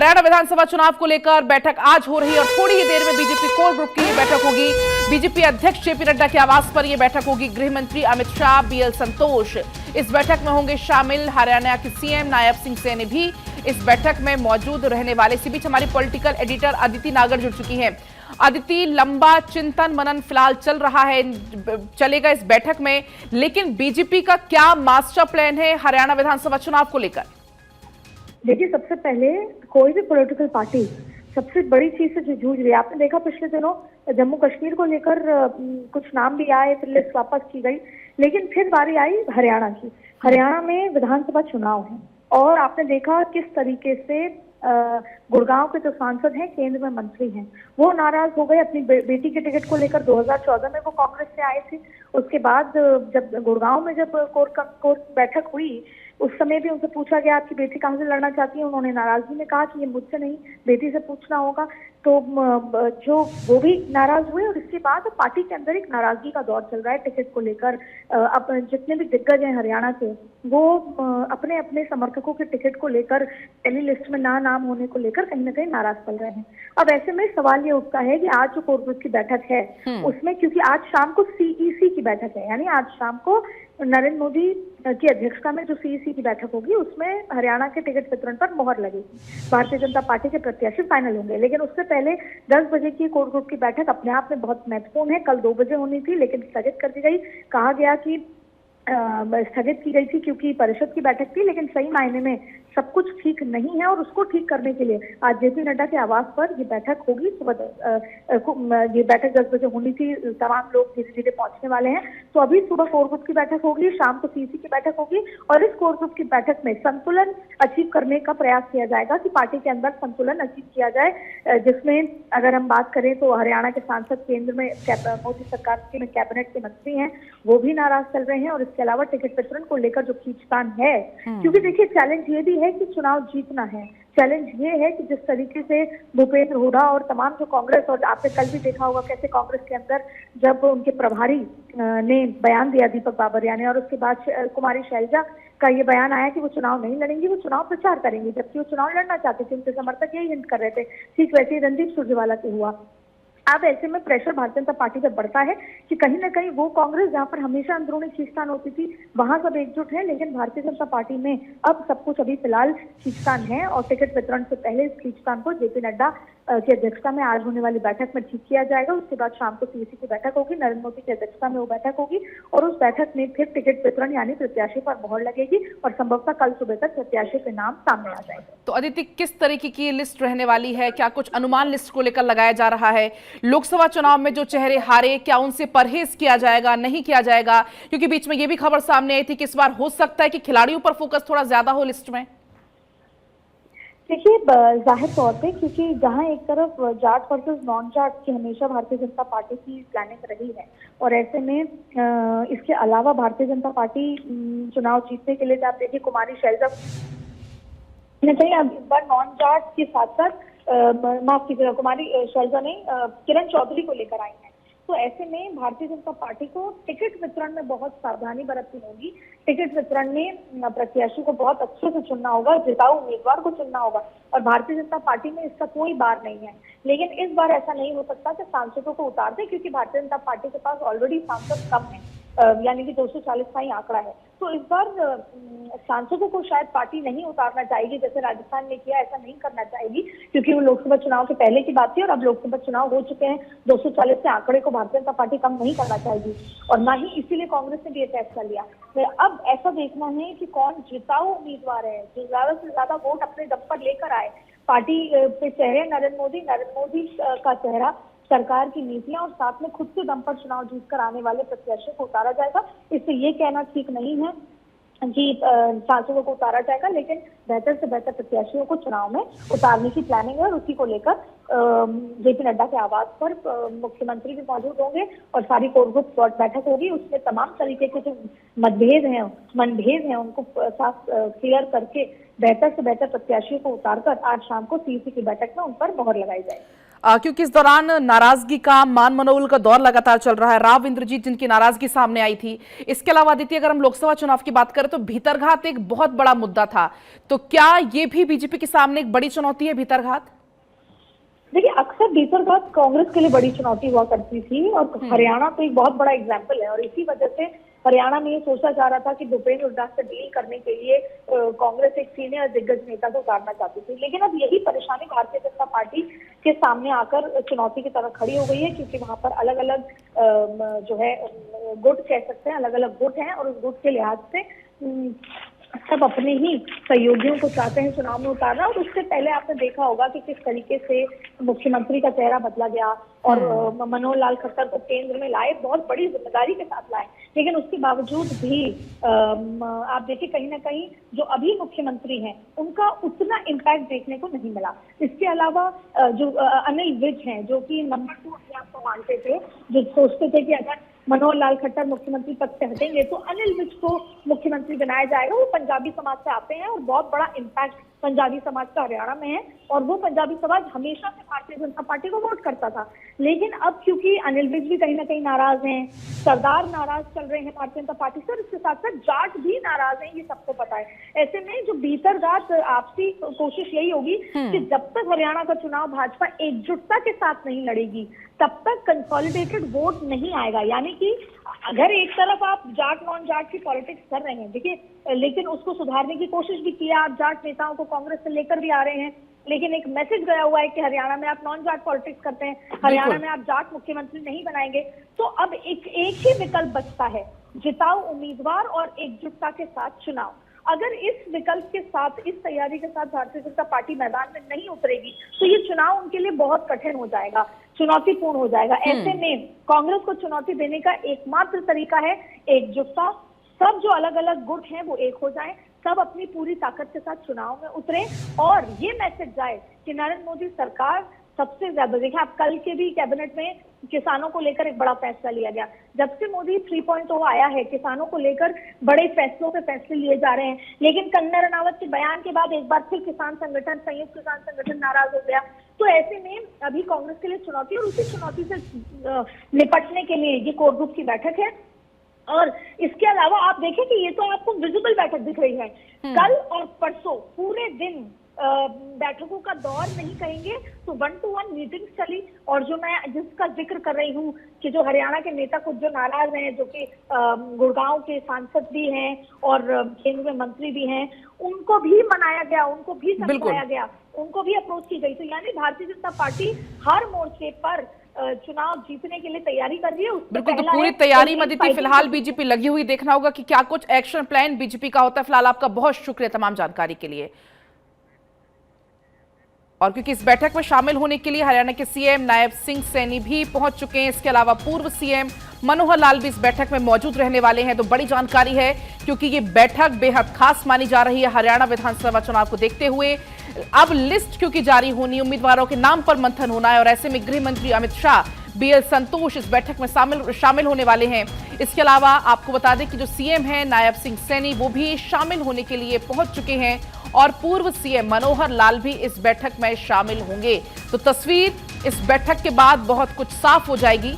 हरियाणा विधानसभा चुनाव को लेकर बैठक आज हो रही है और थोड़ी ही देर में बीजेपी कोर ग्रुप की बैठक होगी। बीजेपी अध्यक्ष जेपी नड्डा के आवास पर यह बैठक होगी। गृह मंत्री अमित शाह, बीएल संतोष इस बैठक में होंगे शामिल। हरियाणा के सीएम नायब सिंह सैनी भी इस बैठक में मौजूद रहने वाले। इसी बीच हमारी पॉलिटिकल एडिटर अदिति नागर जुड़ चुकी हैं। अदिति, लंबा चिंतन मनन फिलहाल चल रहा है, चलेगा इस बैठक में, लेकिन बीजेपी का क्या मास्टर प्लान है हरियाणा विधानसभा चुनाव को लेकर? देखिए, सबसे पहले कोई भी पॉलिटिकल पार्टी सबसे बड़ी चीज से जो जूझ रही है, आपने देखा पिछले दिनों जम्मू कश्मीर को लेकर कुछ नाम भी आए, फिर लिस्ट वापस की गई, लेकिन फिर बारी आई हरियाणा की। हरियाणा में विधानसभा चुनाव है और आपने देखा किस तरीके से गुड़गांव के जो सांसद हैं, केंद्र में मंत्री हैं, वो नाराज हो गए अपनी बेटी के टिकट को लेकर। 2014 में वो कांग्रेस से आए थे। उसके बाद जब गुड़गांव में जब कोर बैठक हुई, उस समय भी उनसे पूछा गया आपकी बेटी कहाँ से लड़ना चाहती है। उन्होंने नाराजगी में कहा कि ये मुझसे नहीं, बेटी से पूछना होगा। तो जो वो भी नाराज हुए और इसके बाद पार्टी के अंदर एक नाराजगी का दौर चल रहा है टिकट को लेकर। अब जितने भी दिग्गज हैं हरियाणा के, वो अपने अपने समर्थकों के टिकट को लेकर, पहली लिस्ट में ना नाम होने को लेकर कहीं ना कहीं नाराज चल रहे हैं। अब ऐसे में सवाल ये उठता है कि आज जो कोर ग्रुप की बैठक है उसमें, क्योंकि आज शाम को सीईसी की बैठक है, यानी आज शाम को नरेंद्र मोदी की अध्यक्षता में जो सीईसी की बैठक होगी, उसमें हरियाणा के टिकट वितरण पर मोहर लगेगी। भारतीय जनता पार्टी के प्रत्याशी फाइनल होंगे। लेकिन उससे पहले 10 बजे की कोर ग्रुप की बैठक अपने आप में बहुत महत्वपूर्ण है। कल 2 बजे होनी थी, लेकिन स्थगित कर दी गई। कहा गया कि स्थगित की गई थी क्योंकि परिषद की बैठक थी, लेकिन सही मायने में सब कुछ ठीक नहीं है और उसको ठीक करने के लिए आज जेपी नड्डा के आवास पर ये बैठक होगी। सुबह ये बैठक 10 बजे होनी थी। तमाम लोग धीरे धीरे पहुंचने वाले हैं। तो अभी सुबह कोर ग्रुप की बैठक होगी, शाम को सीसी की बैठक होगी और इस कोर ग्रुप की बैठक में संतुलन अचीव करने का प्रयास किया जाएगा कि पार्टी के अंदर संतुलन अचीव किया जाए, जिसमें अगर हम बात करें तो हरियाणा के सांसद केंद्र में मोदी सरकार के कैबिनेट के मंत्री हैं, वो भी नाराज चल रहे हैं। और इसके अलावा टिकट वितरण को लेकर जो खींचतान है, क्योंकि देखिए चैलेंज ये भी है कि चुनाव जीतना है। चैलेंज ये है कि जिस तरीके से भूपेंद्र हुड्डा और तमाम जो कांग्रेस, और आपने कल भी देखा होगा कैसे कांग्रेस के अंदर जब उनके प्रभारी ने बयान दिया, दीपक बाबरिया ने, और उसके बाद कुमारी शैलजा का ये बयान आया कि वो चुनाव नहीं लड़ेंगी, वो चुनाव प्रचार करेंगी, जबकि वो चुनाव लड़ना चाहते थे। उनके समर्थक यही हिंट कर रहे थे। ठीक वैसे ही रणदीप सुरजेवाला से हुआ। अब ऐसे में प्रेशर भारतीय जनता पार्टी पर बढ़ता है कि कहीं ना कहीं वो कांग्रेस जहां पर हमेशा अंदरूनी खींचतान होती थी, वहां सब एकजुट है, लेकिन भारतीय जनता पार्टी में अब सब कुछ अभी फिलहाल खींचतान है। और टिकट वितरण से पहले इस खींचतान को जेपी नड्डा की अध्यक्षता में आज होने वाली बैठक में ठीक किया जाएगा। उसके बाद शाम को सीईसी की बैठक होगी, नरेंद्र मोदी की अध्यक्षता में वो बैठक होगी और उस बैठक में फिर टिकट वितरण यानी प्रत्याशी पर मोहर लगेगी और संभवतः कल सुबह तक प्रत्याशी के नाम सामने आ जाएंगे। तो अदिति, किस तरीके की लिस्ट रहने वाली है? क्या कुछ अनुमान लिस्ट को लेकर लगाया जा रहा है? लोकसभा चुनाव में जो चेहरे हारे, क्या उनसे परहेज किया जाएगा, नहीं किया जाएगा? क्योंकि बीच में यह भी खबर सामने आई थी कि इस बार हो सकता है कि खिलाड़ियों पर फोकस थोड़ा ज्यादा हो लिस्ट में। देखिए, जाहिर तौर पे, क्योंकि जहां एक तरफ जाट वर्सेस नॉन जाट की हमेशा भारतीय जनता पार्टी की प्लानिंग रही है, और ऐसे में इसके अलावा भारतीय जनता पार्टी चुनाव जीतने के लिए, आप देखिए कुमारी शैलजा कहीं अब इस बार नॉन जाट के साथ साथ माफ कीजिएगा, कुमारी शैलजा ने किरण चौधरी को लेकर आई है। तो ऐसे में भारतीय जनता पार्टी को टिकट वितरण में बहुत सावधानी बरतनी होगी। टिकट वितरण में प्रत्याशी को बहुत अच्छे से चुनना होगा, जिताऊ उम्मीदवार को चुनना होगा। और भारतीय जनता पार्टी में इसका कोई बार नहीं है, लेकिन इस बार ऐसा नहीं हो सकता कि सांसदों को उतार दे, क्योंकि भारतीय जनता पार्टी के पास ऑलरेडी सांसद कम है, यानी कि 240 का ही आंकड़ा है। तो इस बार सांसदों को शायद पार्टी नहीं उतारना चाहेगी, जैसे राजस्थान में किया, ऐसा नहीं करना चाहेगी, क्योंकि वो लोकसभा चुनाव के पहले की बात थी और अब लोकसभा चुनाव हो चुके हैं। 240 के आंकड़े को भारतीय जनता पार्टी कम नहीं करना चाहेगी और ना ही इसीलिए कांग्रेस ने भी ये फैसला लिया। अब ऐसा देखना है कि कौन जिताऊ उम्मीदवार है, जो ज्यादा से ज्यादा वोट अपने दम पर लेकर आए। पार्टी पे चेहरे नरेंद्र मोदी का चेहरा, सरकार की नीतियां और साथ में खुद के दम पर चुनाव जीतकर आने वाले प्रत्याशियों को उतारा जाएगा। इससे ये कहना ठीक नहीं है कि सांसदों को उतारा जाएगा, लेकिन बेहतर से बेहतर प्रत्याशियों को चुनाव में उतारने की प्लानिंग है और उसी को लेकर जेपी नड्डा के आवास पर मुख्यमंत्री भी मौजूद होंगे और सारी कोर ग्रुप बैठक होगी। उसमें तमाम तरीके के जो मनभेद हैं उनको साफ क्लियर करके बेहतर से बेहतर प्रत्याशियों को उतारकर आज शाम को सीईसी की बैठक में उन पर मोहर लगाई जाएगी। क्योंकि इस दौरान नाराजगी का मान मनोबल का दौर लगातार चल रहा है। राव इंद्रजीत जिनकी नाराजगी सामने आई थी, इसके अलावा आदित्य अगर हम लोकसभा चुनाव की बात करें तो भीतरघात एक बहुत बड़ा मुद्दा था, तो क्या ये भी बीजेपी के सामने एक बड़ी चुनौती है भीतरघात? देखिए, अक्सर भीतरघात कांग्रेस के लिए बड़ी चुनौती हुआ करती थी और हरियाणा तो एक बहुत बड़ा एग्जाम्पल है। और इसी वजह से हरियाणा में ये सोचा जा रहा था कि भूपेंद्र हुड्डा से डील करने के लिए कांग्रेस एक सीनियर दिग्गज नेता को उतारना चाहती थी। लेकिन अब यही परेशानी भारतीय जनता पार्टी के सामने आकर चुनौती की तरह खड़ी हो गई है, क्योंकि वहां पर अलग अलग जो है गुट कह सकते हैं, अलग अलग गुट हैं और उस गुट के लिहाज से सब अपने ही सहयोगियों को चाहते हैं चुनाव में उतारना। और उससे पहले आपने देखा होगा कि किस तरीके से मुख्यमंत्री का चेहरा बदला गया और मनोहर लाल खट्टर को केंद्र में लाए, बहुत बड़ी जिम्मेदारी के साथ लाए। लेकिन उसके बावजूद भी आप देखिए कहीं ना कहीं जो अभी मुख्यमंत्री हैं उनका उतना इम्पैक्ट देखने को नहीं मिला। इसके अलावा जो अनिल विज हैं, जो कि नंबर 2 अपने आप को मानते थे, जो सोचते थे कि अगर मनोहर लाल खट्टर मुख्यमंत्री पद से हटेंगे तो अनिल विज को मुख्यमंत्री बनाया जाएगा। वो पंजाबी समाज से आते हैं और बहुत बड़ा इम्पैक्ट पंजाबी समाज का हरियाणा में है और वो पंजाबी समाज हमेशा से भारतीय जनता पार्टी को वोट करता था। लेकिन अब क्योंकि अनिल विज भी कहीं ना कहीं नाराज हैं, सरदार नाराज चल रहे हैं भारतीय जनता पार्टी से और इसके साथ साथ जाट भी नाराज हैं, ये सबको पता है। ऐसे में जो भीतरघात आपसी कोशिश यही होगी कि जब तक हरियाणा का चुनाव भाजपा एकजुटता के साथ नहीं लड़ेगी तब तक कंसोलिडेटेड वोट नहीं आएगा। यानी कि अगर एक तरफ आप जाट नॉन जाट की पॉलिटिक्स कर रहे हैं, देखिए, लेकिन उसको सुधारने की कोशिश भी की है, आप जाट नेताओं को कांग्रेस से लेकर भी आ रहे हैं, लेकिन एक मैसेज गया हुआ है कि हरियाणा में आप नॉन जाट पॉलिटिक्स करते हैं, हरियाणा में आप जाट मुख्यमंत्री नहीं बनाएंगे। तो अब एक ही विकल्प बचता है, जिताऊ उम्मीदवार और एकजुटता के साथ चुनाव। अगर इस विकल्प के साथ, इस तैयारी के साथ भारतीय जनता पार्टी मैदान में नहीं उतरेगी तो ये चुनाव उनके लिए बहुत कठिन हो जाएगा, चुनौतीपूर्ण हो जाएगा। ऐसे में कांग्रेस को चुनौती देने का एकमात्र तरीका है एकजुटता। सब जो अलग अलग गुट हैं वो एक हो जाएं, सब अपनी पूरी ताकत के साथ चुनाव में उतरे और ये मैसेज जाए कि नरेंद्र मोदी सरकार सबसे ज्यादा, देखिए आप कल के भी कैबिनेट में किसानों को लेकर एक बड़ा फैसला लिया गया। जब से मोदी 3.0 आया है, किसानों को लेकर बड़े फैसलों पे फैसले लिए जा रहे हैं। लेकिन कंगना रनावत के बयान के बाद एक बार फिर किसान संगठन, संयुक्त किसान संगठन नाराज हो गया। तो ऐसे में अभी कांग्रेस के लिए चुनौती, और उसी चुनौती से निपटने के लिए ये कोर ग्रुप की बैठक है। और इसके अलावा आप देखें कि ये तो आपको विजिबल बैठक दिख रही है। कल और परसों पूरे दिन बैठकों का दौर नहीं कहेंगे तो 1-to-1 मीटिंग चली। और जो मैं जिसका जिक्र कर रही हूँ कि जो हरियाणा के नेता कुछ जो नाराज हैं, जो कि गुड़गांव के सांसद भी हैं और केंद्र में मंत्री भी हैं, उनको भी मनाया गया, उनको भी समझाया गया, उनको भी अप्रोच की गई। तो यानी भारतीय जनता पार्टी हर मोर्चे पर चुनाव जीतने के लिए तैयारी कर रही है। बिल्कुल, तो पूरी तैयारी में अदिति फिलहाल बीजेपी लगी हुई, देखना होगा कि क्या कुछ एक्शन प्लान बीजेपी का होता है। फिलहाल आपका बहुत शुक्रिया तमाम जानकारी के लिए। और क्योंकि इस बैठक में शामिल होने के लिए हरियाणा के सीएम नायब सिंह सैनी भी पहुंच चुके हैं, इसके अलावा पूर्व सीएम मनोहर लाल भी इस बैठक में मौजूद रहने वाले हैं। तो बड़ी जानकारी है क्योंकि ये बैठक बेहद खास मानी जा रही है हरियाणा विधानसभा चुनाव को देखते हुए। अब लिस्ट क्योंकि जारी होनी, उम्मीदवारों के नाम पर मंथन होना है और ऐसे में गृह मंत्री अमित शाह, बीएल संतोष इस बैठक में शामिल होने वाले हैं। इसके अलावा आपको बता दें कि जो सीएम है नायब सिंह सैनी, वो भी शामिल होने के लिए पहुंच चुके हैं और पूर्व सीएम मनोहर लाल भी इस बैठक में शामिल होंगे। तो तस्वीर इस बैठक के बाद बहुत कुछ साफ हो जाएगी।